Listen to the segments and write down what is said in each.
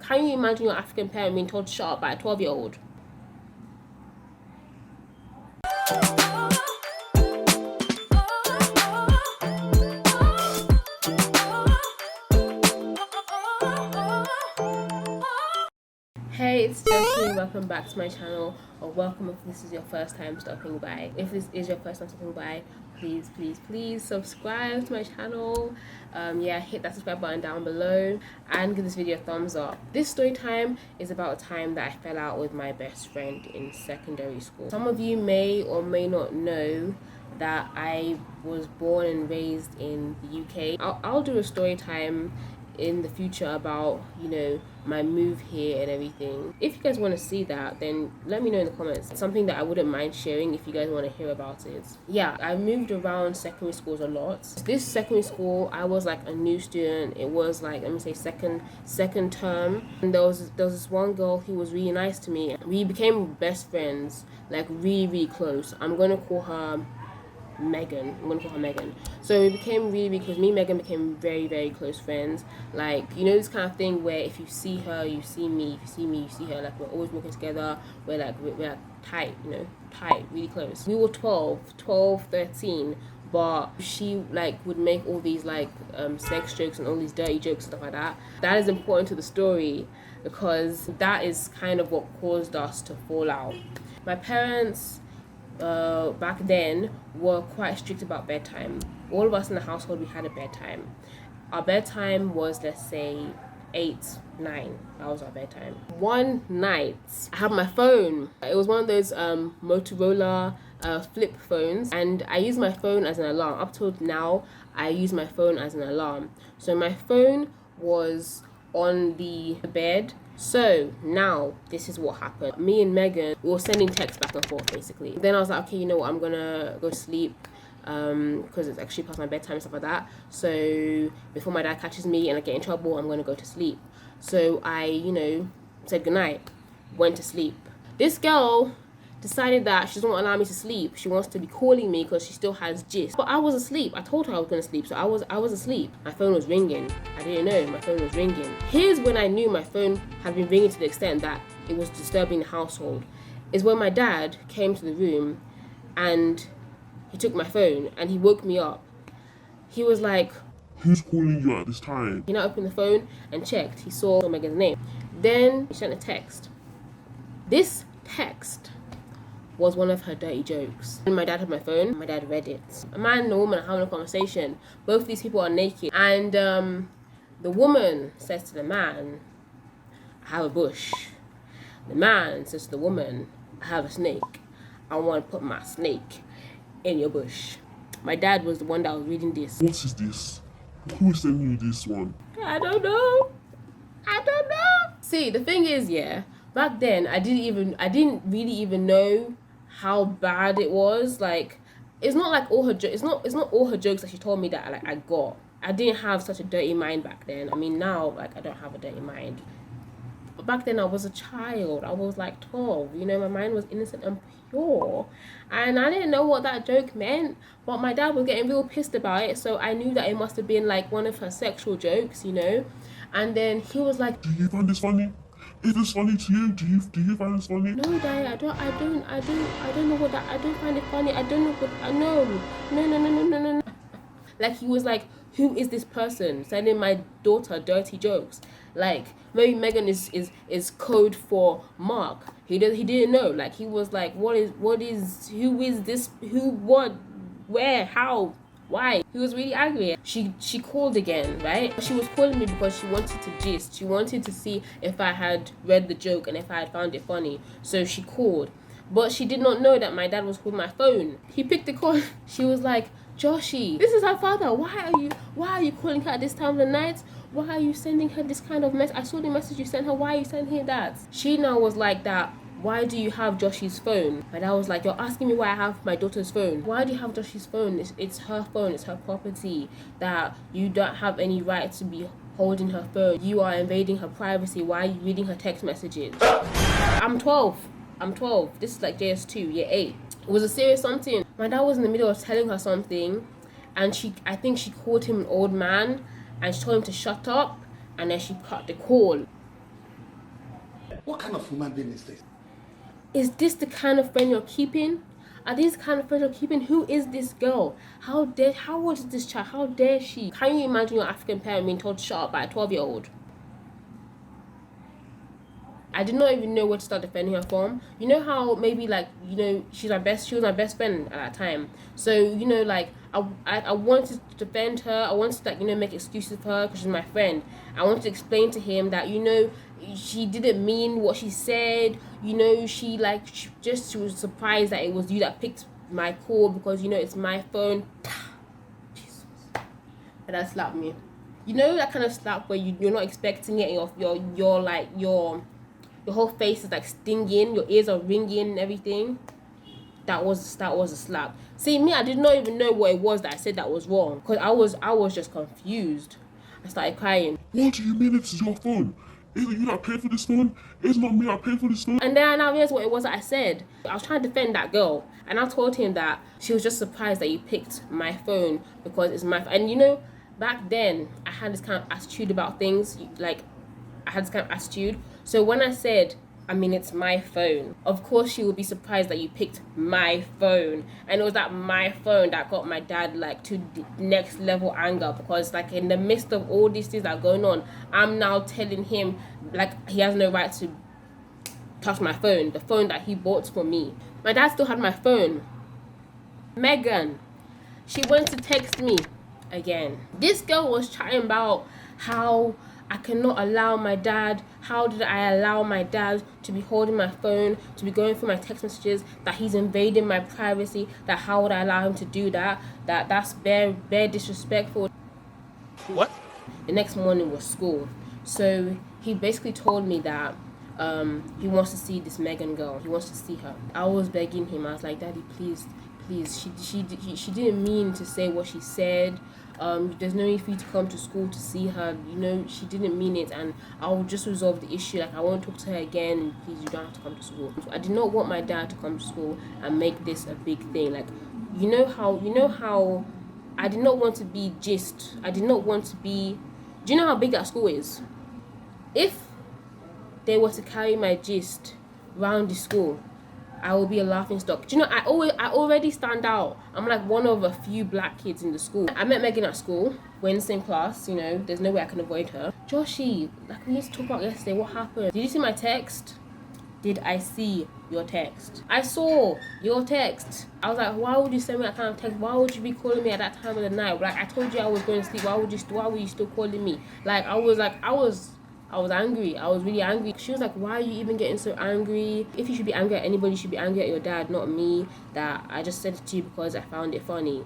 Can you imagine your African parent being told to shut up by a 12-year-old? Hey, it's Joshie. Welcome back to my channel, or welcome if this is your first time stopping by. If this is your first time stopping by, please subscribe to my channel. Yeah, hit that subscribe button down below and give this video a thumbs up. This story time is about a time that I fell out with my best friend in secondary school. Some of you may or may not know that I was born and raised in the UK. I'll do a story time in the future about, you know, my move here and everything. If you guys want to see that, then let me know in the comments. It's something that I wouldn't mind sharing if you guys want to hear about it. Yeah, I moved around secondary schools a lot. This secondary school, I was like a new student. It was like, let me say second term, and there was this one girl who was really nice to me. We became best friends, like really close. I'm gonna call her Megan. So we became really, because me and Megan became very close friends. Like, you know, this kind of thing where if you see her, you see me. If you see me, you see her. Like, we're always working together. We're like tight, you know, tight, really close. We were 12, 13, but she like would make all these like sex jokes and all these dirty jokes and stuff like that. That is important to the story because that is kind of what caused us to fall out. My parents back then were quite strict about bedtime. All of us in the household, we had a bedtime. Our bedtime was, let's say, 8, 9. That was our bedtime. One night, I had my phone. It was one of those Motorola flip phones, and I used my phone as an alarm. Up till now, I use my phone as an alarm. So my phone was on the bed. So now this is what happened. Me and Megan, we were sending texts back and forth basically. Then I was like, okay, you know what, I'm gonna go to sleep because it's actually past my bedtime and stuff like that. So before my dad catches me and I get in trouble, I'm gonna go to sleep. So I, you know, said goodnight, went to sleep. This girl decided that she doesn't want to allow me to sleep. She wants to be calling me because she still has gist. But I was asleep. I told her I was going to sleep, so I was asleep. My phone was ringing. I didn't know my phone was ringing. Here's when I knew my phone had been ringing to the extent that it was disturbing the household. Is when my dad came to the room and he took my phone and he woke me up. He was like, "Who's calling you at this time?" He now opened the phone and checked. He saw Megan's name. Then he sent a text. This text was one of her dirty jokes. When my dad had my phone, my dad read it. A man and a woman are having a conversation. Both of these people are naked. And the woman says to the man, "I have a bush." The man says to the woman, "I have a snake. I want to put my snake in your bush." My dad was the one that was reading this. "What is this? Who is sending you this one?" I don't know. See, the thing is, yeah, back then I didn't really even know how bad it was. Like, it's not like all her it's not all her jokes that she told me that like I got. I didn't have such a dirty mind back then. I mean, now like I don't have a dirty mind, but back then I was a child. I was like 12, you know, my mind was innocent and pure, and I didn't know what that joke meant, but my dad was getting real pissed about it, so I knew that it must have been like one of her sexual jokes, you know. And then he was like, "Do you find this funny? Is this funny to you? Do you find this funny?" "No, Dad, I don't know what that, I don't find it funny. I don't know what, no. Like, he was like, "Who is this person sending my daughter dirty jokes?" Like, maybe Megan is code for Mark. He didn't know. Like, he was like, who is this, who, what, where, how, why?" He was really angry. She called again, right? She was calling me because she wanted to gist. She wanted to see if I had read the joke and if I had found it funny. So she called. But she did not know that my dad was holding my phone. He picked the call. She was like, "Joshie, this is her father. Why are you calling her at this time of the night? Why are you sending her this kind of mess? I saw the message you sent her. Why are you sending her that?" She now was like that. "Why do you have Joshie's phone?" My dad was like, "You're asking me why I have my daughter's phone. Why do you have Joshie's phone? It's her phone. It's her property. That you don't have any right to be holding her phone. You are invading her privacy. Why are you reading her text messages?" I'm 12. This is like JS2, year 8. It was a serious something. My dad was in the middle of telling her something, and I think she called him an old man, and she told him to shut up, and then she cut the call. What kind of human being is this? Is this the kind of friend you're keeping? Are these kind of friends you're keeping? Who is this girl? How old is this child? How dare she? Can you imagine your African parent being told to shut up by a 12-year-old? I did not even know where to start defending her from. You know how maybe like, you know, she was my best friend at that time. So, you know, like I wanted to defend her. I wanted to, like, you know, make excuses for her because she's my friend. I wanted to explain to him that, you know, she didn't mean what she said. You know, she was surprised that it was you that picked my call because, you know, it's my phone. Jesus. And that slapped me. You know that kind of slap where you're not expecting it, and your whole face is like stinging, your ears are ringing and everything. That was a slap. See, me, I did not even know what it was that I said that was wrong, because I was just confused. I started crying. What do you mean it's your phone? Is it you that paid for this phone? It's not me that paid for this phone. And then I now realized what it was that I said. I was trying to defend that girl, and I told him that she was just surprised that you picked my phone because it's my phone. And you know, back then I had this kind of attitude about things, like I had this kind of attitude. So when I said, I mean, it's my phone, of course she would be surprised that you picked my phone. And it was that my phone that got my dad like to the next level anger, because like in the midst of all these things that are going on, I'm now telling him like he has no right to touch my phone, the phone that he bought for me. My dad still had my phone. Megan, she went to text me again. This girl was chatting about how I cannot allow my dad, how did I allow my dad to be holding my phone, to be going through my text messages, that he's invading my privacy, that how would I allow him to do that, that's bare disrespectful. What? The next morning was school. So he basically told me that he wants to see this Megan girl. He wants to see her. I was begging him. I was like, Daddy, please. She didn't mean to say what she said. There's no need for you to come to school to see her. You know, she didn't mean it, and I'll just resolve the issue. Like, I won't talk to her again. Please, you don't have to come to school. So I did not want my dad to come to school and make this a big thing. Like, you know how I did not want to be gist. I did not want to be. Do you know how big that school is? If they were to carry my gist round the school, I will be a laughing stock. Do you know, I already stand out. I'm like one of a few black kids in the school. I met Megan at school. We're in the same class, you know, there's no way I can avoid her. Joshie, like we used to talk about yesterday, what happened? Did you see my text? Did I see your text? I saw your text. I was like, why would you send me that kind of text? Why would you be calling me at that time of the night? Like, I told you I was going to sleep. Why were you still calling me? Like, I was angry. I was really angry. She was like, why are you even getting so angry? If you should be angry at anybody, you should be angry at your dad, not me. That I just sent it to you because I found it funny.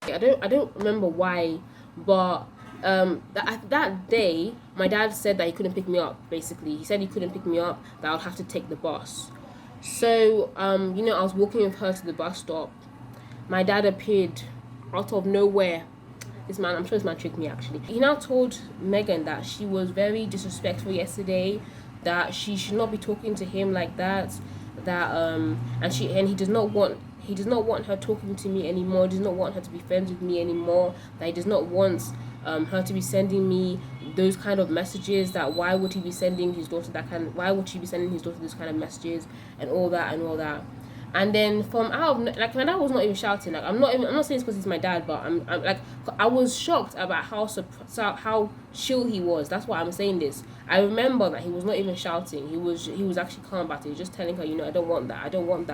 I don't remember why, but that day my dad said that he couldn't pick me up. Basically, he said he couldn't pick me up, that I would have to take the bus. So you know, I was walking with her to the bus stop. My dad appeared out of nowhere. I'm sure this man tricked me actually. He now told Megan that she was very disrespectful yesterday, that she should not be talking to him like that, and he does not want her talking to me anymore. He does not want her to be friends with me anymore. That he does not want her to be sending me those kind of messages. That why would he be sending his daughter why would she be sending his daughter those kind of messages and all that. And then from out of, like, my dad was not even shouting. Like, I'm not saying it's because he's my dad, but I'm like, I was shocked about how chill he was. That's why I'm saying this. I remember that he was not even shouting. He was actually calm about it. He was just telling her, you know, I don't want that. I don't want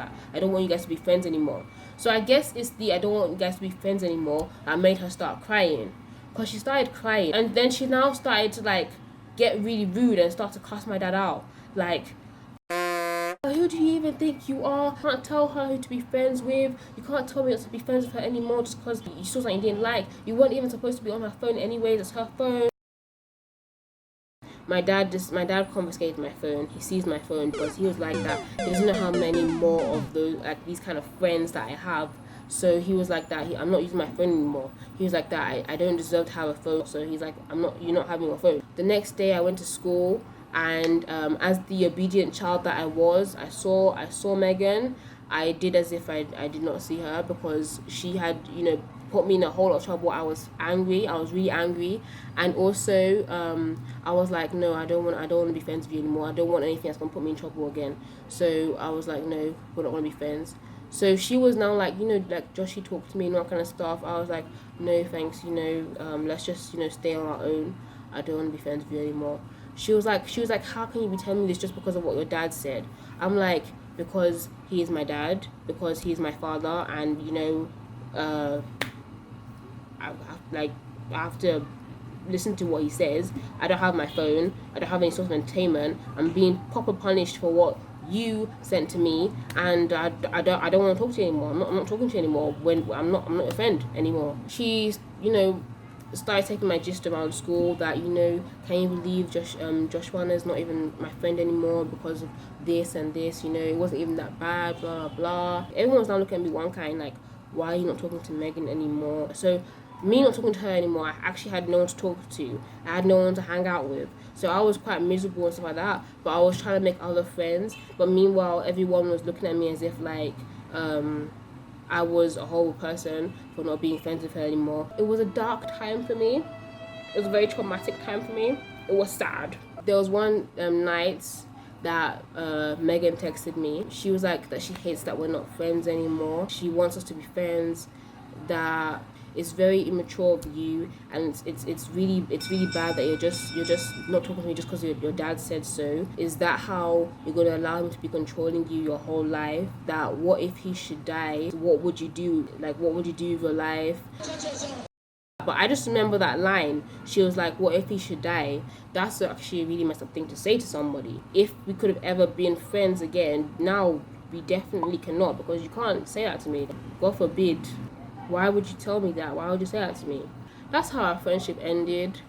you guys to be friends anymore. So I guess it's the I don't want you guys to be friends anymore that made her start crying, because she started crying, and then she now started to like get really rude and start to cuss my dad out, like, who do you even think you are? You can't tell her who to be friends with. You can't tell me not to be friends with her anymore just because you saw something you didn't like. You weren't even supposed to be on her phone anyways. It's her phone. My dad confiscated my phone. He seized my phone because he was like that. He doesn't know how many more of those, like, these kind of friends that I have. So he was like that. I'm not using my phone anymore. He was like that. I don't deserve to have a phone. So he's like, you're not having a phone. The next day I went to school. And as the obedient child that I was, I saw Megan. I did as if I did not see her, because she had, you know, put me in a whole lot of trouble. I was angry. I was really angry, and also I was like, no, I don't want to be friends with you anymore. I don't want anything that's gonna put me in trouble again. So I was like, no, we're not gonna be friends. So she was now like, like Joshie talked to me and all that kind of stuff. I was like, no thanks, let's just stay on our own. I don't want to be friends with you anymore. She was like, how can you be telling me this just because of what your dad said? I'm like, because he is my dad, because he is my father, and I have to listen to what he says. I don't have my phone. I don't have any sort of entertainment. I'm being proper punished for what you sent to me, and I don't want to talk to you anymore. I'm not talking to you anymore. When I'm not your friend anymore. She's started taking my gist around school that can you believe Joshua is not even my friend anymore because of this and this. It wasn't even that bad. Blah blah blah. Everyone was now looking at me one kind like, why are you not talking to Megan anymore? So me not talking to her anymore, I actually had no one to talk to. I had no one to hang out with. So I was quite miserable and stuff like that. But I was trying to make other friends. But meanwhile, everyone was looking at me as if like I was a horrible person for not being friends with her anymore. It was a dark time for me. It was a very traumatic time for me. It was sad. There was one night that Megan texted me. She was like that she hates that we're not friends anymore. She wants us to be friends. That it's very immature of you, and it's really bad that you're just not talking to me just because your dad said so. Is that how you're going to allow him to be controlling you your whole life? That what if he should die? What would you do? Like, what would you do with your life? But I just remember that line. She was like, what if he should die? That's actually a really messed up thing to say to somebody. If we could have ever been friends again, now we definitely cannot, because you can't say that to me. God forbid. Why would you tell me that? Why would you say that to me? That's how our friendship ended.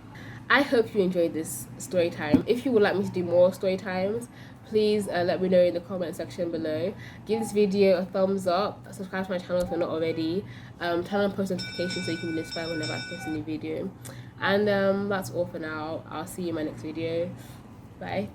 I hope you enjoyed this story time. If you would like me to do more story times, please let me know in the comment section below. Give this video a thumbs up. Subscribe to my channel if you're not already. Turn on post notifications so you can be notified whenever I post a new video. And that's all for now. I'll see you in my next video. Bye.